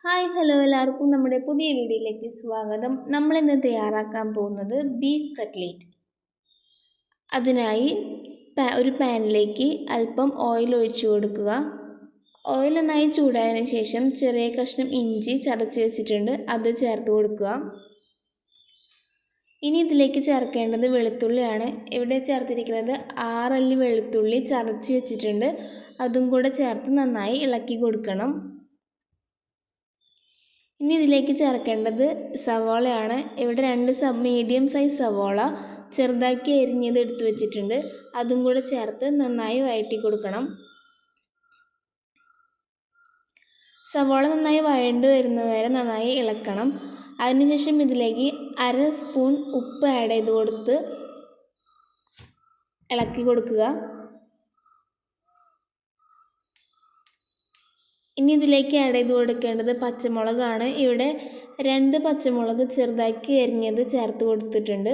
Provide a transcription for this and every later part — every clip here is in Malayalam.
ഹായ് ഹലോ എല്ലാവർക്കും നമ്മുടെ പുതിയ വീഡിയോയിലേക്ക് സ്വാഗതം. നമ്മൾ ഇന്ന് തയ്യാറാക്കാൻ പോകുന്നത് ബീഫ് കട്ട്ലേറ്റ്. അതിനായി ഒരു പാനിലേക്ക് അല്പം ഓയിൽ ഒഴിച്ചു കൊടുക്കുക. ഓയിൽ നന്നായി ചൂടായതിനു ശേഷം ചെറിയ കഷ്ണം ഇഞ്ചി ചതച്ച് വെച്ചിട്ടുണ്ട്, അത് ചേർത്ത് കൊടുക്കുക. ഇനി ഇതിലേക്ക് ചേർക്കേണ്ടത് വെളുത്തുള്ളിയാണ്. ഇവിടെ ചേർത്തിരിക്കുന്നത് 6 അല്ലി വെളുത്തുള്ളി ചതച്ച് വെച്ചിട്ടുണ്ട്, അതും കൂടെ ചേർത്ത് നന്നായി ഇളക്കി കൊടുക്കണം. ഇനി ഇതിലേക്ക് ചേർക്കേണ്ടത് സവാളയാണ്. ഇവിടെ 2 മീഡിയം സൈസ് സവാള ചെറുതാക്കി അരിഞ്ഞത് എടുത്ത് വെച്ചിട്ടുണ്ട്, അതും കൂടെ ചേർത്ത് നന്നായി വഴറ്റി കൊടുക്കണം. സവാള നന്നായി വഴണ്ട് വരുന്നവരെ നന്നായി ഇളക്കണം. അതിനുശേഷം ഇതിലേക്ക് 1/2 സ്പൂൺ ഉപ്പ് ആഡ് ചെയ്ത് കൊടുത്ത് ഇളക്കി കൊടുക്കുക. ഇനി ഇതിലേക്ക് ആഡ് ചെയ്ത് കൊടുക്കേണ്ടത് പച്ചമുളകാണ്. ഇവിടെ 2 പച്ചമുളക് ചെറുതാക്കി അരിഞ്ഞത് ചേർത്ത് കൊടുത്തിട്ടുണ്ട്.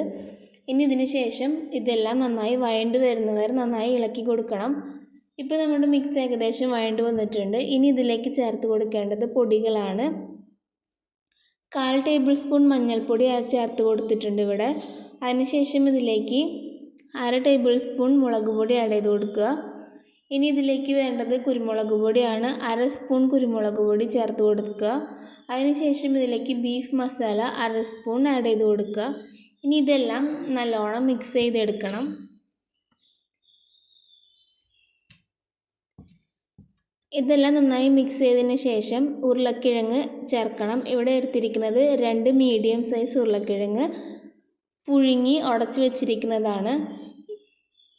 ഇനി ഇതിന് ശേഷം ഇതെല്ലാം നന്നായി വഴണ്ട് വരുന്നവരെ നന്നായി ഇളക്കി കൊടുക്കണം. ഇപ്പോൾ നമ്മുടെ മിക്സ് ഏകദേശം വഴണ്ട് വന്നിട്ടുണ്ട്. ഇനി ഇതിലേക്ക് ചേർത്ത് കൊടുക്കേണ്ടത് പൊടികളാണ്. 1/4 ടേബിൾ സ്പൂൺ മഞ്ഞൾപ്പൊടി ചേർത്ത് കൊടുത്തിട്ടുണ്ട് ഇവിടെ. അതിനുശേഷം ഇതിലേക്ക് 1/2 ടേബിൾ സ്പൂൺ മുളക് പൊടി ആഡ് ചെയ്ത് കൊടുക്കുക. ഇനി ഇതിലേക്ക് വേണ്ടത് കുരുമുളക് പൊടിയാണ്. 1/2 സ്പൂൺ കുരുമുളക് പൊടി ചേർത്ത് കൊടുക്കുക. അതിനുശേഷം ഇതിലേക്ക് ബീഫ് മസാല 1/2 സ്പൂൺ ആഡ് ചെയ്ത് കൊടുക്കുക. ഇനി ഇതെല്ലാം നല്ലോണം മിക്സ് ചെയ്തെടുക്കണം. ഇതെല്ലാം നന്നായി മിക്സ് ചെയ്തതിന് ശേഷം ഉരുളക്കിഴങ്ങ് ചേർക്കണം. ഇവിടെ എടുത്തിരിക്കുന്നത് 2 മീഡിയം സൈസ് ഉരുളക്കിഴങ്ങ് പുഴുങ്ങി ഉടച്ച് വെച്ചിരിക്കുന്നതാണ്.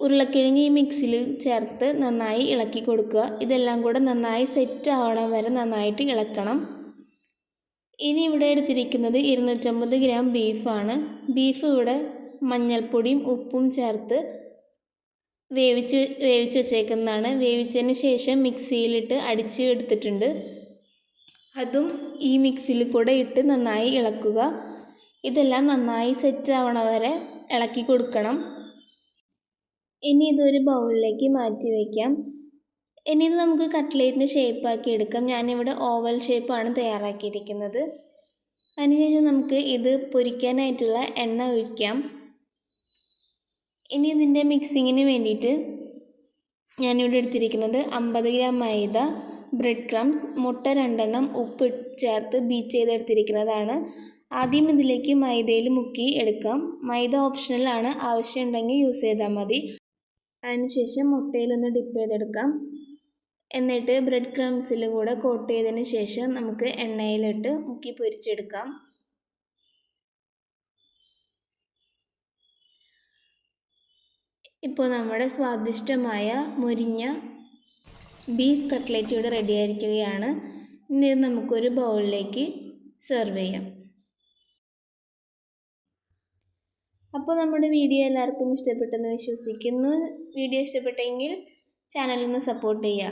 ഉരുളക്കിഴങ്ങ് ഈ മിക്സിയിൽ ചേർത്ത് നന്നായി ഇളക്കി കൊടുക്കുക. ഇതെല്ലാം കൂടെ നന്നായി സെറ്റ് ആവണം വരെ നന്നായിട്ട് ഇളക്കണം. ഇനി ഇവിടെ എടുത്തിരിക്കുന്നത് 250 ഗ്രാം ബീഫാണ്. ബീഫ് ഇവിടെ മഞ്ഞൾപ്പൊടിയും ഉപ്പും ചേർത്ത് വേവിച്ച് വെച്ചേക്കുന്നതാണ്. വേവിച്ചതിന് ശേഷം മിക്സിയിലിട്ട് അടിച്ച് എടുത്തിട്ടുണ്ട്. അതും ഈ മിക്സിയിൽ കൂടെ ഇട്ട് നന്നായി ഇളക്കുക. ഇതെല്ലാം നന്നായി സെറ്റ് ആവണ വരെ ഇളക്കി കൊടുക്കണം. ഇനി ഇതൊരു ബൗളിലേക്ക് മാറ്റി വയ്ക്കാം. ഇനി ഇത് നമുക്ക് കട്ട്ലേറ്റിന് ഷേപ്പാക്കി എടുക്കാം. ഞാനിവിടെ ഓവൽ ഷേപ്പാണ് തയ്യാറാക്കിയിരിക്കുന്നത്. അതിനുശേഷം നമുക്ക് ഇത് പൊരിക്കാനായിട്ടുള്ള എണ്ണ ഒഴിക്കാം. ഇനി ഇതിൻ്റെ മിക്സിങ്ങിന് വേണ്ടിയിട്ട് ഞാനിവിടെ എടുത്തിരിക്കുന്നത് 50 ഗ്രാം മൈദ, ബ്രെഡ് ക്രംസ്, മുട്ട 2 എണ്ണം, ഉപ്പ് ചേർത്ത് ബീറ്റ് ചെയ്തെടുത്തിരിക്കുന്നതാണ്. ആദ്യം ഇതിലേക്ക് മൈദയിൽ മുക്കി എടുക്കാം. മൈദ ഓപ്ഷണലാണ്, ആവശ്യമുണ്ടെങ്കിൽ യൂസ് ചെയ്താൽ മതി. അതിനുശേഷം മുട്ടയിലൊന്ന് ഡിപ്പ് ചെയ്തെടുക്കാം. എന്നിട്ട് ബ്രെഡ് ക്രംസിൽ കൂടെ കോട്ട് ചെയ്തതിന് ശേഷം നമുക്ക് എണ്ണയിലിട്ട് മുക്കി പൊരിച്ചെടുക്കാം. ഇപ്പോൾ നമ്മുടെ സ്വാദിഷ്ടമായ മൊരിഞ്ഞ ബീഫ് കട്ട്ലേറ്റ് ഇവിടെ റെഡി ആയിരിക്കുകയാണ്. ഇനി ഇത് നമുക്കൊരു ബൗളിലേക്ക് സെർവ് ചെയ്യാം. അപ്പോൾ നമ്മുടെ വീഡിയോ എല്ലാവർക്കും ഇഷ്ടപ്പെട്ടെന്ന് വിശ്വസിക്കുന്നു. വീഡിയോ ഇഷ്ടപ്പെട്ടെങ്കിൽ ചാനലിന് സപ്പോർട്ട് ചെയ്യുക.